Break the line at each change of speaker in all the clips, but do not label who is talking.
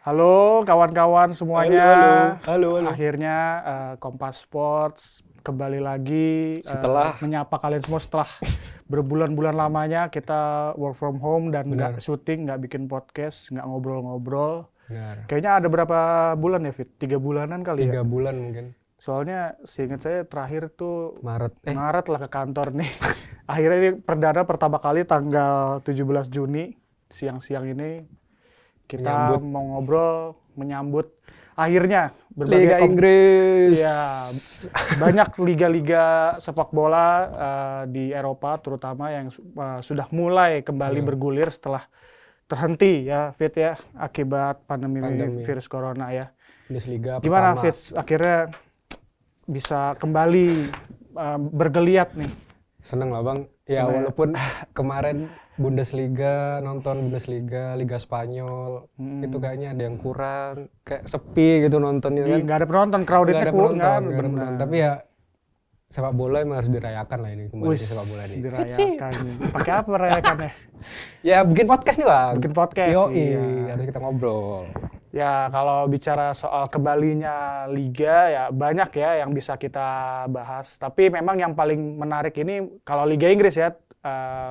Halo kawan-kawan semuanya.
Halo.
Akhirnya Kompas Sports kembali lagi
Setelah
menyapa kalian semua setelah berbulan-bulan lamanya kita work from home dan nggak
Benar.
syuting, nggak bikin podcast, nggak ngobrol-ngobrol.
benar
Kayaknya ada berapa bulan ya, Fit? 3 bulanan kali ya?
3 bulan mungkin
Soalnya seingat saya terakhir tuh
Maret.
Maret lah ke kantor nih. Akhirnya ini perdana pertama kali tanggal 17 Juni siang-siang ini kita
Menyambut
mau ngobrol menyambut akhirnya
Liga Inggris.
ya, banyak liga-liga sepak bola di Eropa terutama yang sudah mulai kembali bergulir setelah terhenti ya Fit ya akibat pandemi virus corona ya.
Bundesliga
Gimana
pertama.
Fit akhirnya bisa kembali bergeliat nih?
Seneng lah Bang. Ya
Seneng ya?
walaupun kemarin nonton Bundesliga, Liga Spanyol, itu kayaknya ada yang kurang, kayak sepi gitu nontonnya kan.
Nggak ada penonton, crowdednya
Nggak ada
kurang
penonton,
kan?
nggak ada penonton. Tapi ya sepak bola emang harus dirayakan lah ini, kembali ke sepak bola ini.
Dirayakan. Pakai apa merayakannya?
Ya bikin podcast nih Bang.
Bikin podcast,
Yoi,
iya.
harus kita ngobrol.
Ya, kalau bicara soal kembalinya liga ya banyak ya yang bisa kita bahas. Tapi memang yang paling menarik ini kalau Liga Inggris ya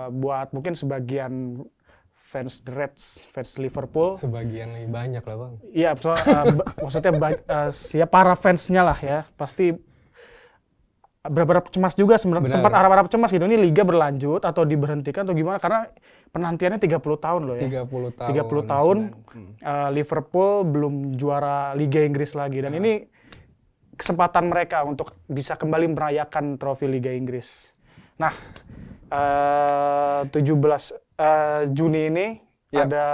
buat mungkin sebagian fans The Reds, fans Liverpool.
Sebagian lebih banyak lah Bang.
Iya, maksudnya ya para fansnya lah ya. Pasti berharap cemas juga sebenarnya,
Benar.
sempat harap-harap cemas gitu. Ini liga berlanjut atau diberhentikan atau gimana? Karena penantiannya 30 tahun loh ya.
30 tahun.
30 tahun Liverpool belum juara Liga Inggris lagi dan ini kesempatan mereka untuk bisa kembali merayakan trofi Liga Inggris. Nah, 17 Juni ini
Ya.
ada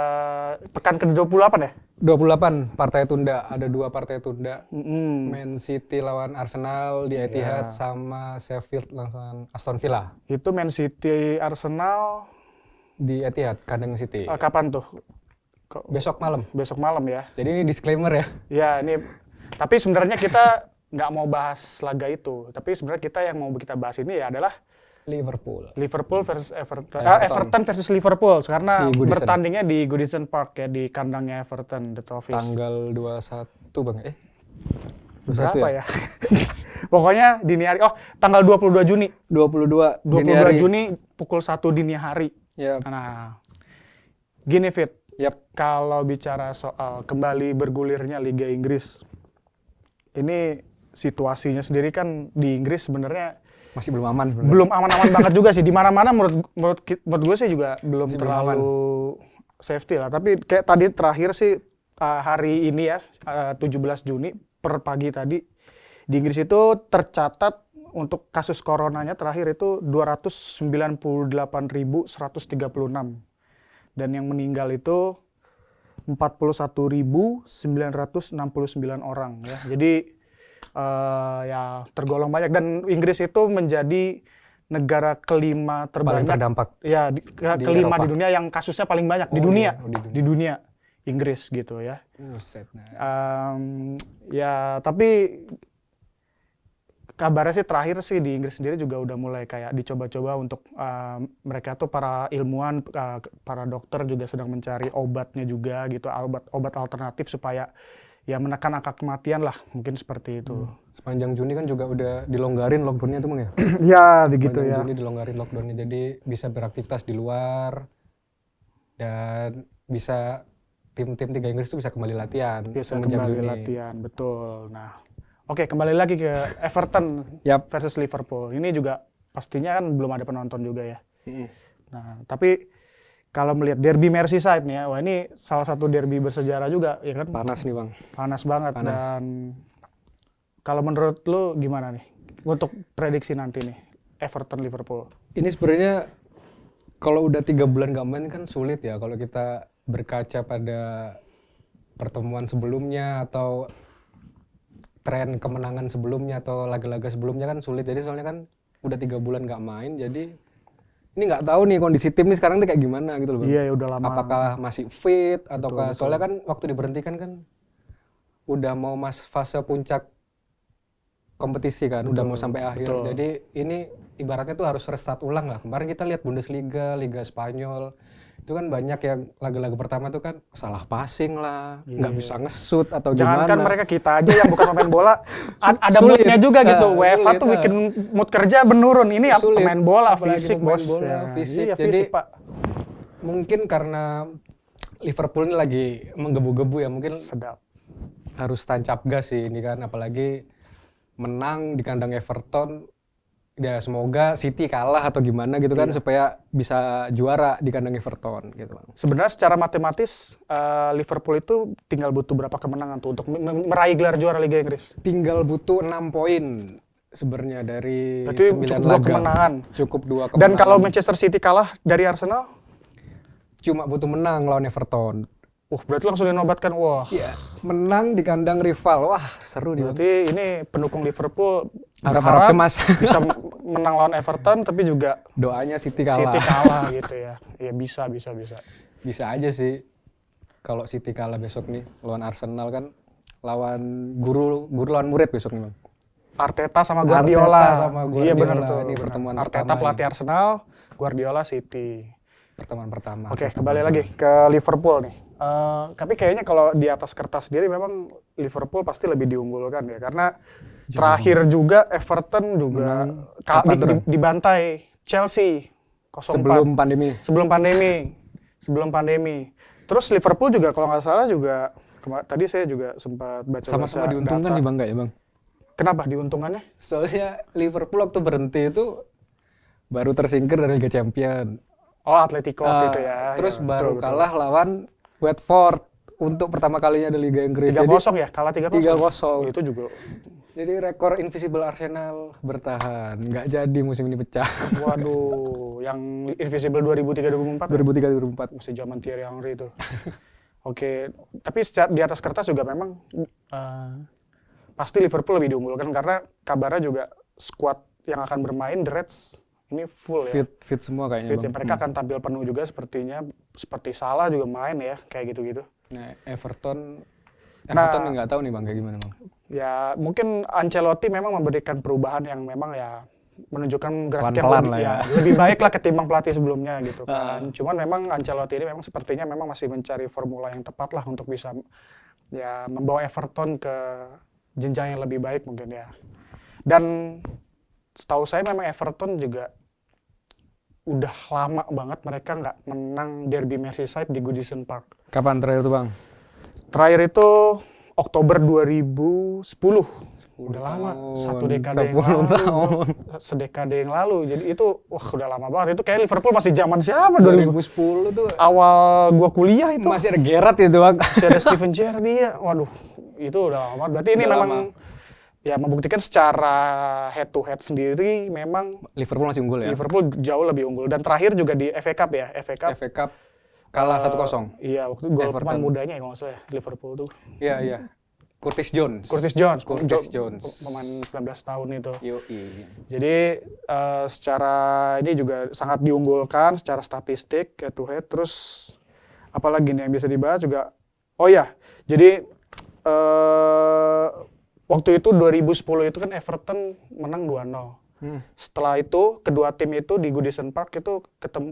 pekan ke-28 ya?
28 partai tunda, ada 2 partai tunda.
Mm-mm.
Man City lawan Arsenal di Etihad sama Sheffield lawan Aston Villa
Itu Man City Arsenal
di Etihad, kandang City.
kapan tuh?
Besok malam.
Besok malam ya?
Jadi ini disclaimer ya.
Ya ini, tapi sebenarnya kita nggak mau bahas laga itu. Tapi sebenarnya kita yang mau kita bahas ini ya adalah Liverpool versus Everton. Everton versus Liverpool karena
Di Goodison.
bertandingnya di Goodison Park ya, di kandangnya Everton, The Toffees.
Tanggal 21 Bang.
Berapa ya? Pokoknya dini hari. Oh, tanggal 22 Juni.
22
22 Juni pukul 1 dini hari.
Ya.
Nah, gini Fit.
Yap.
Kalau bicara soal kembali bergulirnya Liga Inggris, ini situasinya sendiri kan di Inggris sebenarnya
Masih belum aman sebenarnya.
belum aman-aman banget juga sih. Di mana-mana menurut gue sih juga belum
Masih belum
terlalu safety lah. Tapi kayak tadi terakhir sih hari ini ya 17 Juni per pagi tadi di Inggris itu tercatat untuk kasus coronanya terakhir itu 298.136 dan yang meninggal itu 41.969 orang ya. Jadi ya tergolong banyak dan Inggris itu menjadi negara kelima
Paling
terbanyak
terdampak.
ya kelima
Eropa.
di dunia yang kasusnya paling banyak di
Oh,
dunia.
di dunia.
Di dunia Inggris gitu ya.
Buset.
Ya tapi kabarnya sih terakhir sih di Inggris sendiri juga udah mulai kayak dicoba-coba untuk mereka tuh para ilmuwan, para dokter juga sedang mencari obatnya juga gitu, obat alternatif supaya ya menekan angka kematian lah, mungkin seperti itu.
Sepanjang Juni kan juga udah dilonggarin lockdownnya tuh Bang ya.
Ya begitu
Sepanjang
ya.
Juni dilonggarin lockdownnya, jadi bisa beraktivitas di luar dan bisa tim-tim Liga Inggris itu bisa kembali latihan
Bisa
semenjak
kembali
Juni.
latihan, betul. Nah, oke kembali lagi ke Everton
Yap.
versus Liverpool. Ini juga pastinya kan belum ada penonton juga ya. Nah, tapi kalau melihat derby Merseyside nih ya, wah ini salah satu derby bersejarah juga, ya kan?
Panas nih Bang.
Panas banget.
Panas.
Dan kalau menurut lu gimana nih untuk prediksi nanti nih Everton Liverpool?
Ini sebenarnya kalau udah 3 bulan gak main kan sulit ya kalau kita berkaca pada pertemuan sebelumnya atau tren kemenangan sebelumnya atau laga-laga sebelumnya kan sulit. Jadi soalnya kan udah 3 bulan gak main, jadi ini nggak tahu nih kondisi tim nih sekarang tuh kayak gimana gitu loh Bang.
Iya, ya udah lama.
Apakah masih fit ataukah
Betul.
soalnya kan waktu diberhentikan kan udah mau fase puncak kompetisi kan, udah mau sampai akhir.
betul.
Jadi ini ibaratnya tuh harus restart ulang lah. Kemarin kita lihat Bundesliga, Liga Spanyol Itu kan banyak yang laga-laga pertama tuh kan salah passing lah, nggak
Iya.
bisa nge-shoot atau
Jangankan
gimana.
mereka, kita aja yang bukan pemain bola, ada
Sulit.
moodnya juga gitu. UEFA
Sulit,
tuh bikin mood kerja menurun. Ini
Sulit.
pemain bola,
Apalagi
fisik
pemain
bos.
bola,
Ya,
fisik.
Iya,
Jadi,
fisik Pak.
Mungkin karena Liverpool ini lagi menggebu-gebu ya, mungkin
Sedap.
harus tancap gas sih ini kan, apalagi menang di kandang Everton. Ya semoga City kalah atau gimana gitu kan,
Iya.
supaya bisa juara di kandang Everton gitu Bang.
Sebenarnya secara matematis Liverpool itu tinggal butuh berapa kemenangan tuh untuk meraih gelar juara Liga Inggris?
Tinggal butuh 6 poin sebenarnya dari
Berarti
9
cukup 2
laga.
kemenangan.
Cukup 2 kemenangan.
Dan kalau Manchester City kalah dari Arsenal,
Cuma butuh menang lawan Everton.
berarti langsung dinobatkan. Wah,
Iya, menang di kandang rival. Wah, seru dia.
berarti ini pendukung Liverpool
Harap-harap
berharap
cemas.
bisa menang lawan Everton, tapi juga
Doanya City kalah.
City kalah gitu ya. Iya, bisa.
Bisa aja sih. Kalau City kalah besok nih lawan Arsenal kan, lawan guru lawan murid besok nih Bang.
Arteta sama Guardiola.
Arteta sama
Iya benar
Guardiola.
tuh.
Ini
benar.
pertemuan
Arteta
pertama
pelatih Arsenal, Guardiola City.
Pertemuan pertama.
Oke, kembali lagi ke Liverpool nih. Tapi kayaknya kalau di atas kertas sendiri memang Liverpool pasti lebih diunggulkan ya, karena terakhir juga Everton juga dibantai Chelsea 0-4
Sebelum pandemi.
sebelum pandemi. Terus Liverpool juga kalau nggak salah juga tadi saya juga sempat baca
Sama-sama diuntungkan nih Bang, nggak ya Bang?
Kenapa diuntungkannya?
Soalnya Liverpool waktu berhenti itu baru tersingkir dari Liga Champions.
Oh, Atletico gitu ya.
Terus
Ya,
baru
betul.
kalah lawan Watford untuk pertama kalinya di Liga Inggris.
3-0 ya, kalah 3-0.
3-0.
Itu juga.
Jadi rekor Invisible Arsenal bertahan, nggak jadi musim ini pecah.
Waduh, yang Invisible 2003-2004.
2003-2004.
Masih zaman Thierry Henry itu. Oke, tapi di atas kertas juga memang pasti Liverpool lebih diunggulkan karena kabarnya juga skuad yang akan bermain The Reds ini full ya.
Fit semua kayaknya
Fit,
Bang.
ya. Mereka akan tampil penuh juga sepertinya, seperti Salah juga main ya, kayak gitu-gitu.
Nah, Everton
Nah,
nggak tahu nih Bang kayak gimana Bang.
Ya mungkin Ancelotti memang memberikan perubahan yang memang ya menunjukkan grafik yang
Pelan-pelan
lebih,
lah ya.
lebih baik lah ketimbang pelatih sebelumnya gitu kan. Cuman memang Ancelotti ini memang sepertinya memang masih mencari formula yang tepat lah untuk bisa ya membawa Everton ke jenjang yang lebih baik mungkin ya. Dan setahu saya memang Everton juga udah lama banget mereka nggak menang Derby Merseyside di Goodison Park.
Kapan terakhir tuh Bang?
Terakhir itu Oktober 2010. Udah lama, satu dekade yang
10
lalu,
tahun.
sedekade yang lalu. Jadi itu, wah udah lama banget. Itu kayak Liverpool masih zaman siapa?
2010 tuh
Awal gua kuliah itu.
masih ada Gerrard itu Bang.
Masih ada Steven Gerrard dia. Waduh, itu udah lama. Berarti ini
Udah
memang
lama.
ya membuktikan secara head to head sendiri memang
Liverpool masih unggul ya.
Liverpool jauh lebih unggul. Dan terakhir juga di FA Cup ya, FA Cup.
FA Cup kalah 1-0.
Iya, waktu itu gol
Everton.
pemain mudanya ya kalau nggak salah ya, Liverpool tuh.
Iya. Curtis Jones.
Curtis Jones. Pemain 19 tahun itu.
Yoi.
Jadi secara ini juga sangat diunggulkan secara statistik head to head. Terus apalagi nih yang bisa dibahas juga. Oh ya, jadi waktu itu 2010 itu kan Everton menang 2-0. Setelah itu kedua tim itu di Goodison Park itu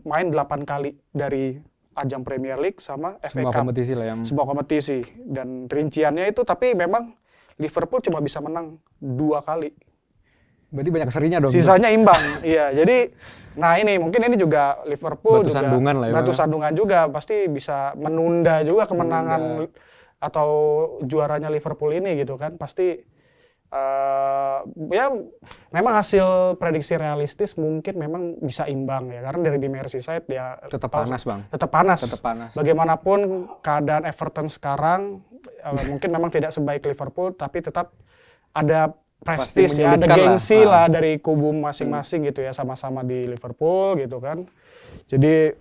main 8 kali dari ajang Premier League sama FA
Semua
Cup.
kompetisi lah yang
Sebuah kompetisi. Dan rinciannya itu tapi memang Liverpool cuma bisa menang 2 kali.
berarti banyak serinya dong.
Sisanya imbang. Iya, jadi nah ini mungkin ini juga Liverpool
Batu
juga
sandungan lah ya,
batu
Bang.
sandungan juga pasti bisa menunda juga kemenangan atau juaranya Liverpool ini gitu kan. Pasti ya memang hasil prediksi realistis mungkin memang bisa imbang ya karena dari Merseyside ya
Tetap panas Bang.
tetap panas.
Tetap panas.
Bagaimanapun keadaan Everton sekarang mungkin memang tidak sebaik Liverpool tapi tetap ada prestis ya, ada
menyulitkan
gengsi
lah.
lah dari kubu masing-masing gitu ya, sama-sama di Liverpool gitu kan. Jadi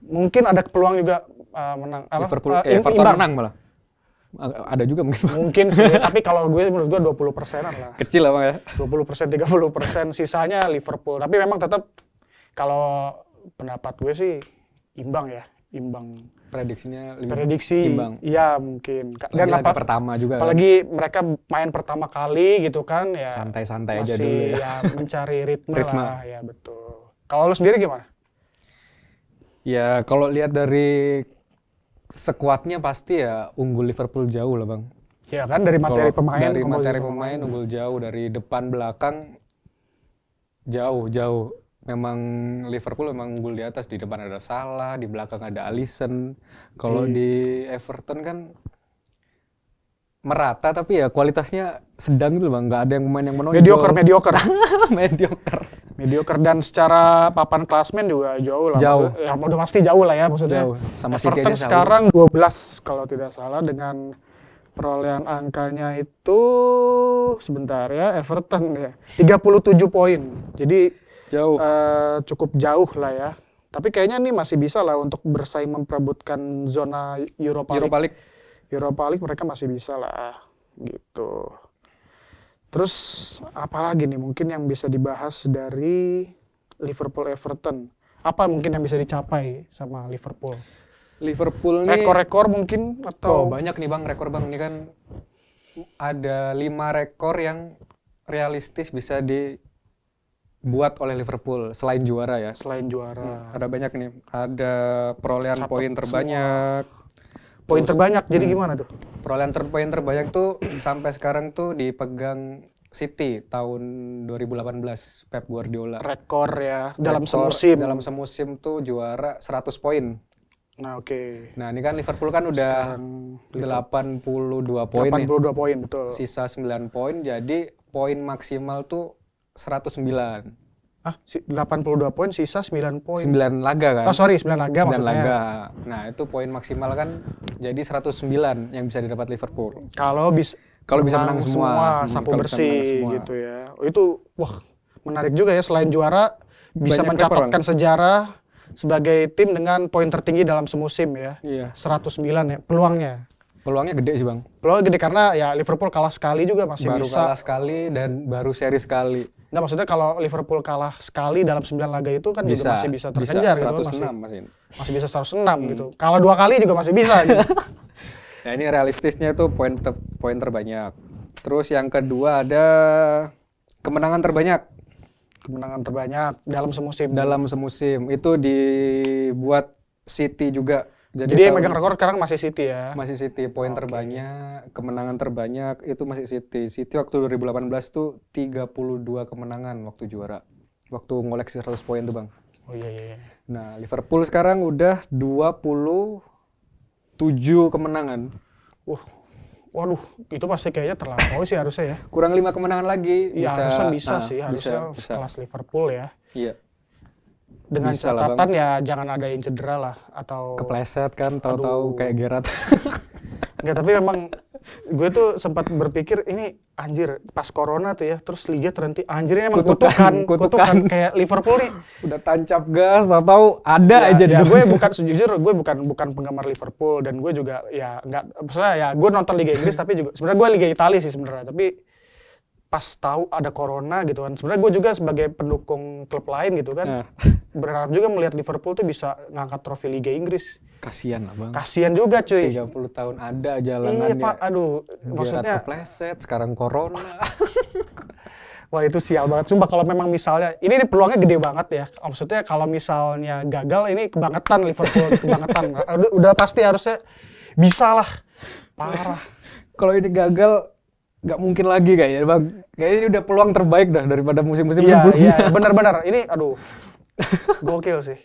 mungkin ada peluang juga menang
Liverpool Everton
imbang.
menang malah. Ada juga mungkin.
Mungkin sih, tapi kalau menurut gue 20%-an lah.
Kecil lah Bang ya.
20%, 30%, sisanya Liverpool. Tapi memang tetap kalau pendapat gue sih imbang ya, imbang.
Prediksinya
Prediksi,
imbang.
iya mungkin.
Dan laga pertama juga.
Apalagi mereka main pertama kali gitu kan ya.
Santai-santai aja
masih
dulu ya.
ya mencari ritme lah, ya betul. Kalau lu sendiri gimana?
Ya kalau lihat dari skuadnya pasti ya unggul Liverpool jauh lah Bang.
Ya kan dari materi
Kalau
pemain,
dari
komposisi
materi pemain unggul jauh, dari depan belakang jauh. Memang Liverpool memang unggul di atas, di depan ada Salah, di belakang ada Alisson. Kalau di Everton kan merata tapi ya kualitasnya sedang gitu Bang, nggak ada yang pemain yang menonjol.
mediocre.
Mediocre.
Mediocre dan secara papan klasmen juga jauh lah.
Jauh.
Ya udah pasti jauh lah ya maksudnya.
Jauh. Sama City
Everton
aja jauh.
sekarang 12 kalau tidak salah dengan perolehan angkanya itu sebentar ya, Everton ya 37 poin. Jadi
Jauh.
cukup jauh lah ya. Tapi kayaknya nih masih bisa lah untuk bersaing memperebutkan zona Europa League. Europa League mereka masih bisa lah gitu. Terus apalagi nih mungkin yang bisa dibahas dari Liverpool Everton? Apa mungkin yang bisa dicapai sama Liverpool?
Liverpool nih
Rekor-rekor mungkin atau
banyak nih Bang, rekor Bang. Ini kan ada 5 rekor yang realistis bisa dibuat oleh Liverpool selain juara ya.
selain juara?
Ada banyak nih. Ada perolehan
Catat
poin terbanyak.
Poin terbanyak. Jadi gimana tuh?
Perolehan poin terbanyak tuh sampai sekarang tuh dipegang City tahun 2018 Pep Guardiola.
Rekor ya dalam
Rekor
semusim.
Dalam semusim tuh juara 100 poin.
Nah, oke.
Nah, ini kan Liverpool kan udah
Sekarang
82 poin nih.
82 poin betul.
Sisa 9 poin, jadi poin maksimal tuh 109.
82 poin sisa 9 poin.
9 laga kan?
Oh, sorry, 9 laga
9
maksudnya.
laga. Nah, itu poin maksimal kan jadi 109 yang bisa didapat Liverpool.
Kalau
bisa menang semua.
sapu
Kalau bisa menang
bersih
semua.
gitu ya. Itu menarik juga ya, selain juara bisa
Banyak rekor,
mencatatkan sejarah sebagai tim dengan poin tertinggi dalam semusim ya.
Iya.
109 ya peluangnya.
Peluangnya gede sih, Bang.
Peluangnya gede karena ya Liverpool kalah sekali juga masih
Baru
bisa.
kalah sekali dan baru seri sekali.
Nggak, maksudnya kalau Liverpool kalah sekali dalam 9 laga itu kan juga masih bisa terkejar gitu.
106
Masih bisa 106 gitu. Kalau 2 kali juga masih bisa gitu.
Nah, ini realistisnya tuh poin terbanyak. Terus yang kedua ada kemenangan terbanyak.
Kemenangan terbanyak dalam semusim.
Dalam semusim itu dibuat City juga.
Jadi yang megang rekor sekarang masih City ya.
Masih City, poin terbanyak, kemenangan terbanyak itu masih City. City waktu 2018 tuh 32 kemenangan waktu juara. Waktu ngoleksi 100 poin tuh, Bang.
Oh iya.
Nah, Liverpool sekarang udah 27 kemenangan.
Waduh, itu pasti kayaknya terlampau sih harusnya ya.
Kurang 5 kemenangan lagi.
Iya, harusnya bisa sih, harusnya
bisa.
sekelas Liverpool ya.
Iya.
Dengan
Bisa lah,
catatan ya jangan ada yang cedera lah atau
Kepleset kan, tahu-tahu kayak Gerrard.
enggak, tapi memang gue tuh sempat berpikir ini anjir pas corona tuh ya, terus liga terhenti. Anjir ini emang kutukan kayak Liverpool nih.
Udah tancap gas, tahu ada aja
ya,
deh.
gue bukan penggemar Liverpool dan gue juga ya enggak, maksudnya ya gue nonton Liga Inggris tapi juga sebenarnya gue Liga Italia sih sebenarnya, tapi pas tahu ada corona gitu kan, sebenarnya gue juga sebagai pendukung klub lain gitu kan, berharap juga melihat Liverpool tuh bisa ngangkat trofi Liga Inggris.
Kasian lah, Bang.
Kasian juga cuy.
30 tahun ada jalanannya.
Iya Pak, aduh, maksudnya
kepleset, sekarang corona.
wah itu sial banget. Sumpah kalau memang misalnya, ini peluangnya gede banget ya. Maksudnya kalau misalnya gagal ini kebangetan Liverpool, kebangetan. Udah pasti harusnya bisa lah. Parah.
Kalau ini gagal, nggak mungkin lagi kayaknya, Bang. Kayaknya ini udah peluang terbaik dah daripada musim-musim sebelumnya.
Iya, benar-benar. Ini aduh, gokil sih.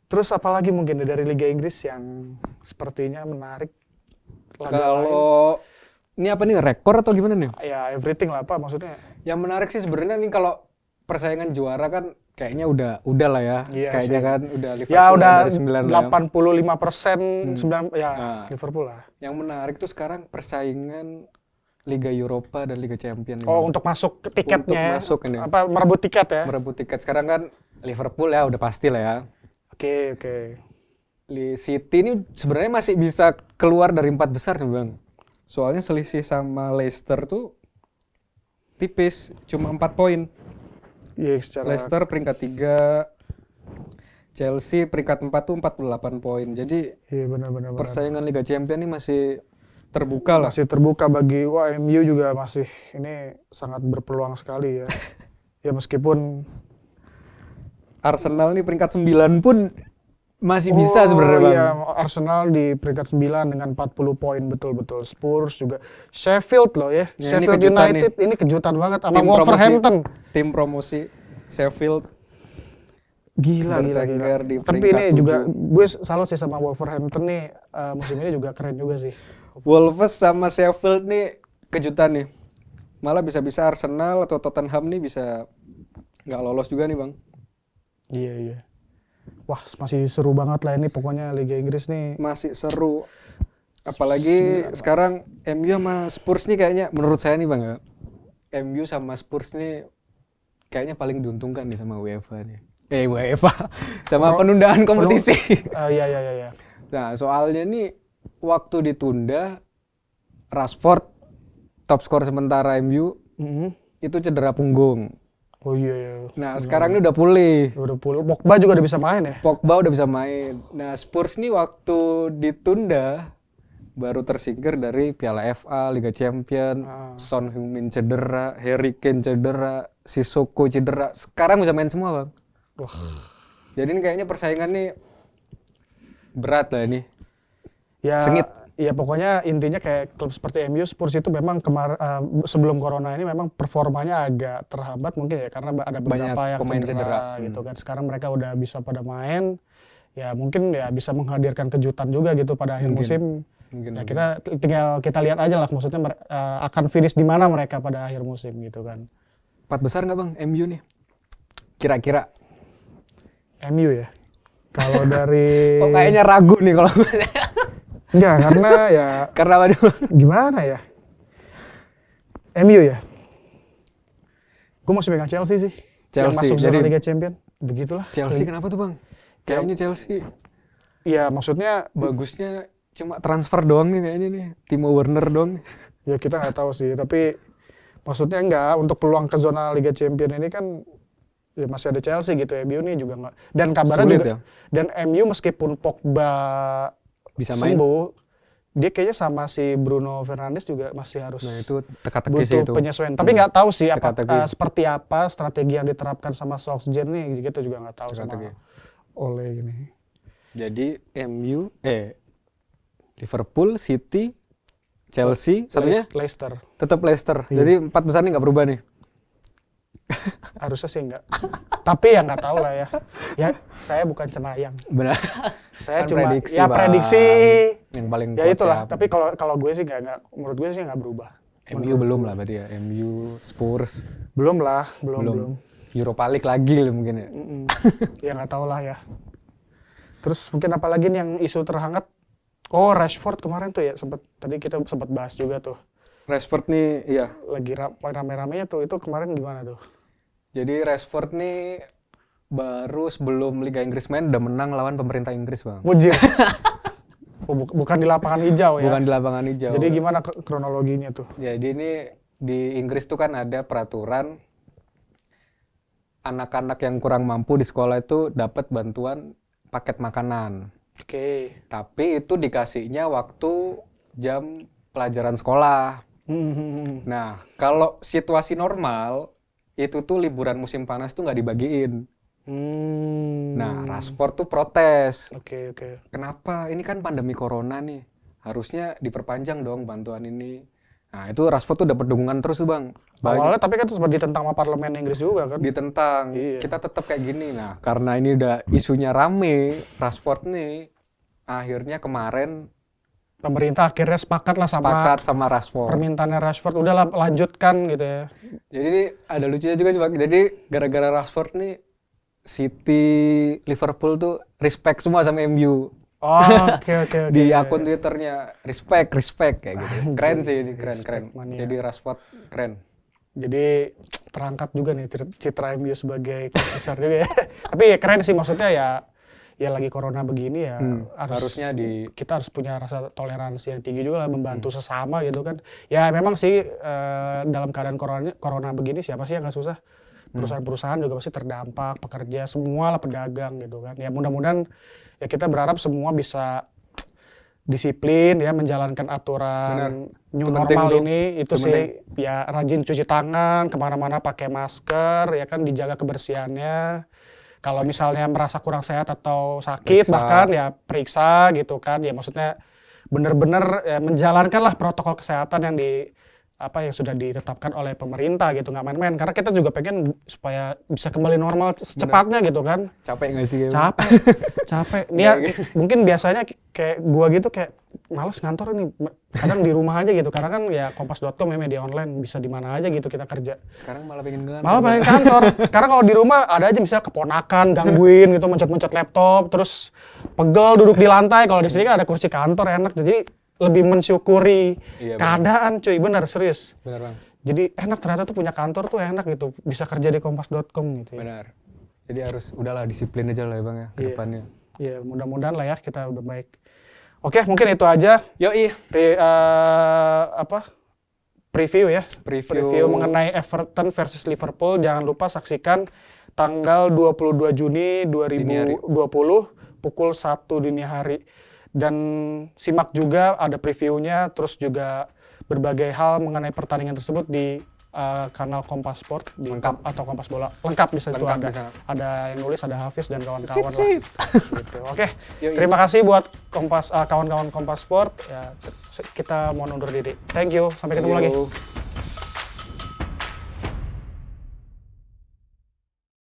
Terus apalagi mungkin dari Liga Inggris yang sepertinya menarik?
Kalau ini apa nih, rekor atau gimana nih?
Ya everything lah Pak, maksudnya.
Yang menarik sih sebenarnya nih kalau persaingan juara kan kayaknya udah lah ya.
Iya
kayaknya
sih.
kan udah Liverpool
Ya udah
dari 9 lah.
85% 9 ya Liverpool lah.
Yang menarik tuh sekarang persaingan Liga Eropa dan Liga Champions.
Oh, untuk masuk ke tiketnya.
Untuk masuk ini.
Apa merebut tiket ya?
Merebut tiket sekarang kan Liverpool ya udah pasti lah ya.
Oke.
City ini sebenarnya masih bisa keluar dari 4 besar nih, Bang. Soalnya selisih sama Leicester tuh tipis, cuma 4 poin.
Iya, secara
Leicester peringkat 3, Chelsea peringkat 4 tuh 48 poin. Jadi
iya benar.
persaingan Liga Champions ini masih terbuka lah.
Masih terbuka bagi MU juga masih ini sangat berpeluang sekali ya. Ya meskipun
Arsenal nih peringkat 9 pun Masih bisa sebenarnya Bang.
Iya, Arsenal di peringkat 9 dengan 40 poin betul-betul. Spurs juga. Sheffield loh ya.
Ya, ini
Sheffield
kejutan
United ini kejutan banget sama
Tim
Wolverhampton.
Tim promosi Sheffield
Gila.
bertengger di
Tapi
peringkat
ini juga
7.
gue salut sih sama Wolverhampton nih. Musim ini juga keren juga sih.
Wolves sama Sheffield nih kejutan nih. Malah bisa-bisa Arsenal atau Tottenham nih bisa nggak lolos juga nih Bang.
Iya. Wah, masih seru banget lah ini pokoknya Liga Inggris nih.
Masih seru. Apalagi sekarang MU sama Spurs nih kayaknya menurut saya nih Bang ya. MU sama Spurs nih kayaknya paling diuntungkan nih sama UEFA nih. UEFA sama penundaan kompetisi.
Iya.
Nah, soalnya nih waktu ditunda Rashford top skor sementara MU itu cedera punggung.
Oh iya.
Nah, sekarang ini udah pulih.
Udah pulih. Pogba juga udah bisa main ya?
Pogba udah bisa main. Nah, Spurs nih waktu ditunda baru tersingkir dari Piala FA, Liga Champion, Son Heung-min cedera, Harry Kane cedera, Sissoko cedera. Sekarang bisa main semua, Bang.
Wah.
Jadi ini kayaknya persaingan nih berat lah ini.
Ya,
sengit.
Ya pokoknya intinya kayak klub seperti MU, Spurs itu memang sebelum corona ini memang performanya agak terhambat mungkin ya karena ada beberapa
Banyak
yang
pemain cedera.
gitu kan. Sekarang mereka udah bisa pada main, ya mungkin ya bisa menghadirkan kejutan juga gitu pada akhir musim. Ya kita lihat aja lah maksudnya akan finish di mana mereka pada akhir musim gitu kan.
4 besar nggak Bang MU nih? Kira-kira?
MU ya. Kalau dari
Kok kayaknya ragu nih kalau
enggak karena ya
karena apa nih, Bang?
gimana ya? MU ya. Gue masih pegang Chelsea sih. Yang masuk zona Liga Champion. Begitulah.
Chelsea kenapa tuh Bang? Kayaknya Chelsea.
Ya maksudnya
Bagusnya cuma transfer doang nih kayaknya nih. Timo Werner doang.
ya kita nggak tahu sih. Tapi maksudnya enggak untuk peluang ke zona Liga Champion ini kan ya masih ada Chelsea gitu. MU nih juga nggak. Dan kabarnya
Sulit
juga.
Ya?
Dan MU meskipun Pogba
Bisa main.
sembuh, dia kayaknya sama si Bruno Fernandes juga masih harus
Nah itu teka-teki sih
butuh
itu.
penyesuaian. Tapi nggak tahu sih
Teka-teki.
seperti apa strategi yang diterapkan sama Solskjaer nih, gitu juga nggak tahu
Teka-teki.
sama Ole gini.
Jadi MU, Liverpool, City, Chelsea, satunya
Leicester.
tetap Leicester. Jadi 4 besar nih nggak berubah nih.
Harusnya sih enggak. Tapi ya nggak tahu lah ya. Ya saya bukan cenayang.
Benar.
Saya
Kan
cuma
prediksi,
ya
Bang.
prediksi.
Yang paling
Ya
kuat
itulah.
siapa?
Tapi kalau gue sih nggak menurut gue sih nggak berubah.
MU belum lah berarti ya. MU, Spurs,
Belum lah, belum.
Europa League lagi lah mungkin ya.
Ya nggak tahu lah ya. Terus mungkin apa lagi nih yang isu terhangat? Oh, Rashford kemarin tuh ya tadi kita sempat bahas juga tuh.
Rashford nih, iya.
Lagi rame-ramenya tuh itu kemarin gimana tuh?
Jadi Rashford nih baru sebelum Liga Inggris main udah menang lawan pemerintah Inggris, Bang.
Mujir. Oh, bukan di lapangan hijau ya.
Bukan di lapangan hijau.
Jadi gimana kronologinya tuh?
Jadi ini di Inggris tuh kan ada peraturan anak-anak yang kurang mampu di sekolah itu dapat bantuan paket makanan.
Oke.
Tapi itu dikasihnya waktu jam pelajaran sekolah. Nah, kalau situasi normal itu tuh liburan musim panas tuh nggak dibagiin. Nah, Rashford tuh protes.
Oke.
Kenapa? Ini kan pandemi corona nih. Harusnya diperpanjang dong bantuan ini. Nah, itu Rashford tuh dapat dukungan terus tuh, Bang.
Awalnya tapi kan sempat ditentang sama parlemen Inggris juga kan?
Ditentang.
Iya.
Kita tetap kayak gini. Nah, karena ini udah isunya rame, Rashford nih akhirnya kemarin
Pemerintah akhirnya sepakat
sama Rashford.
permintaannya Rashford. Udahlah lanjutkan gitu ya.
Jadi ini ada lucunya juga sih, Bang. Jadi gara-gara Rashford nih City, Liverpool tuh respect semua sama MU.
Oh, oke.
Di akun Twitternya respect kayak gitu. Keren sih ini, keren.
mania.
Jadi Rashford keren.
Jadi terangkat juga nih citra MU sebagai klub besar juga ya. Tapi ya keren sih maksudnya ya lagi corona begini ya
harusnya
kita harus punya rasa toleransi yang tinggi juga lah membantu sesama gitu kan. Ya memang sih dalam keadaan corona begini siapa sih yang nggak susah? Perusahaan-perusahaan juga pasti terdampak, pekerja semua lah, pedagang gitu kan. Ya mudah-mudahan ya kita berharap semua bisa disiplin ya menjalankan aturan new normal ini itu sih ya rajin cuci tangan, kemana-mana pakai masker ya kan, dijaga kebersihannya. Kalau misalnya merasa kurang sehat atau sakit,
Periksa.
bahkan ya periksa gitu kan. Ya maksudnya benar-benar ya, menjalankanlah protokol kesehatan yang sudah ditetapkan oleh pemerintah gitu, nggak main-main. Karena kita juga pengen supaya bisa kembali normal secepatnya gitu kan.
Capek nggak sih?
Capek. Dia mungkin biasanya kayak gua gitu kayak males ngantor ini. Kadang di rumah aja gitu. Karena kan ya kompas.com ya media online bisa di mana aja gitu kita kerja.
Sekarang malah pengen ke kantor.
Malah pengen kantor. Karena kalau di rumah ada aja misalnya keponakan gangguin gitu, mencet-mencet laptop, terus pegel duduk di lantai. Kalau di sini kan ada kursi kantor enak. Jadi lebih mensyukuri
Iya,
keadaan cuy, benar serius.
Bener bang.
Jadi enak ternyata tuh punya kantor tuh enak gitu, bisa kerja di kompas.com gitu ya.
Benar. Jadi harus udahlah disiplin aja lah ya bang ya ke
Iya.
depannya.
Iya, mudah-mudahan lah ya kita udah baik. Oke, mungkin itu aja
Yoi.
preview ya.
Preview.
Mengenai Everton versus Liverpool. Jangan lupa saksikan tanggal 22 Juni 2020 pukul 1 dini hari. Dan simak juga ada previewnya, terus juga berbagai hal mengenai pertandingan tersebut di kanal Kompas Sport di
Lengkap.
atau Kompas Bola. Lengkap di situ
Lengkap
ada.
di sana.
Ada yang nulis, ada Hafiz dan kawan-kawan lah.
Sip.
Gitu. Oke,
Yoi.
terima kasih buat kawan-kawan Kompas Sport. Ya, kita mau undur diri. Thank you, sampai ketemu lagi.
Yo.